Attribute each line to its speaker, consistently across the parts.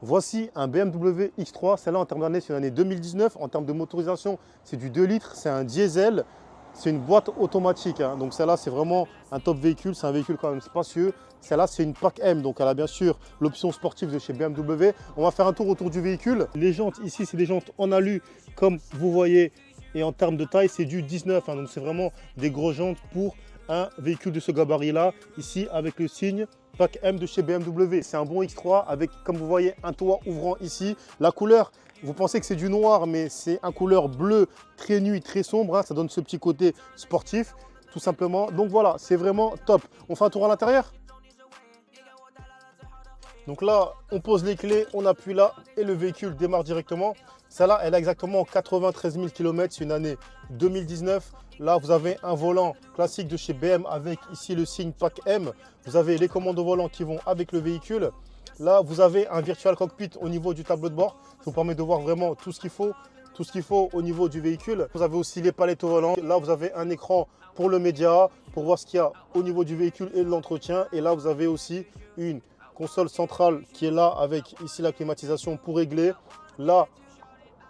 Speaker 1: Voici un BMW X3. Celle-là, en termes d'année, c'est une année 2019. En termes de motorisation, c'est du 2 litres. C'est un diesel. C'est une boîte automatique, hein. Donc celle-là, c'est vraiment un top véhicule. C'est un véhicule quand même spacieux. Celle-là, c'est une Pack M. Donc elle a bien sûr l'option sportive de chez BMW. On va faire un tour autour du véhicule. Les jantes, ici, c'est des jantes en alu, comme vous voyez. Et en termes de taille, c'est du 19, hein. Donc c'est vraiment des grosses jantes pour un véhicule de ce gabarit-là. Ici, avec le signe Pack M de chez BMW. C'est un bon X3 avec, comme vous voyez, un toit ouvrant ici. La couleur, vous pensez que c'est du noir, mais c'est un couleur bleu très nuit, très sombre, hein. Ça donne ce petit côté sportif, tout simplement. Donc voilà, c'est vraiment top. On fait un tour à l'intérieur. Donc là, on pose les clés, on appuie là et le véhicule démarre directement. Celle-là, elle a exactement 93 000 km, c'est une année 2019. Là, vous avez un volant classique de chez BM avec ici le signe Pack M. Vous avez les commandes au volant qui vont avec le véhicule. Là, vous avez un virtual cockpit au niveau du tableau de bord. Ça vous permet de voir vraiment tout ce qu'il faut au niveau du véhicule. Vous avez aussi les palettes au volant. Là, vous avez un écran pour le média, pour voir ce qu'il y a au niveau du véhicule et de l'entretien. Et là, vous avez aussi une console centrale qui est là avec ici la climatisation pour régler. Là,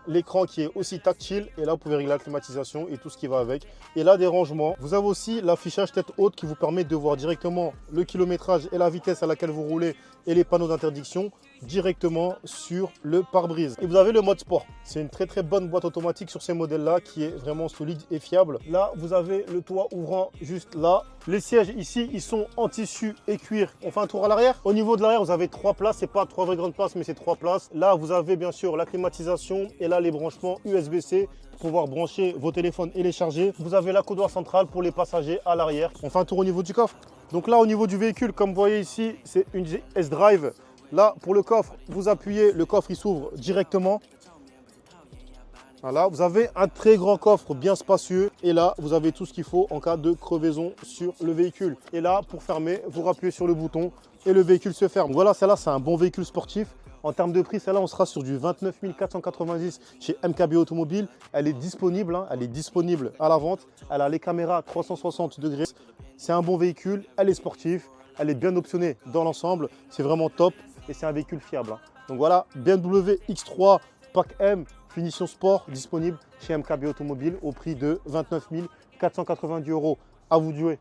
Speaker 1: l'écran qui est aussi tactile et là vous pouvez régler la climatisation et tout ce qui va avec. Et là des rangements. Vous avez aussi l'affichage tête haute qui vous permet de voir directement le kilométrage et la vitesse à laquelle vous roulez et les panneaux d'interdiction directement sur le pare-brise. Et vous avez le mode sport. C'est une très bonne boîte automatique sur ces modèles-là qui est vraiment solide et fiable. Là, vous avez le toit ouvrant juste là. Les sièges ici, ils sont en tissu et cuir. On fait un tour à l'arrière. Au niveau de l'arrière, vous avez 3 places. C'est pas 3 vraies grandes places, mais c'est 3 places. Là, vous avez bien sûr la climatisation et là, les branchements USB-C pour pouvoir brancher vos téléphones et les charger. Vous avez la coudoir centrale pour les passagers à l'arrière. On fait un tour au niveau du coffre. Donc là, au niveau du véhicule, comme vous voyez ici, c'est une S-Drive. Là, pour le coffre, vous appuyez, le coffre il s'ouvre directement. Voilà, vous avez un très grand coffre bien spacieux. Et là, vous avez tout ce qu'il faut en cas de crevaison sur le véhicule. Et là, pour fermer, vous rappuyez sur le bouton et le véhicule se ferme. Voilà, celle-là, c'est un bon véhicule sportif. En termes de prix, celle-là, on sera sur du 29 490 chez MKB Automobile. Elle est disponible, hein, elle est disponible à la vente. Elle a les caméras 360 degrés. C'est un bon véhicule, elle est sportive, elle est bien optionnée dans l'ensemble. C'est vraiment top et c'est un véhicule fiable, hein. Donc voilà, BMW X3 Pack M, finition sport, disponible chez MKB Automobile au prix de 29 490 €. À vous de jouer.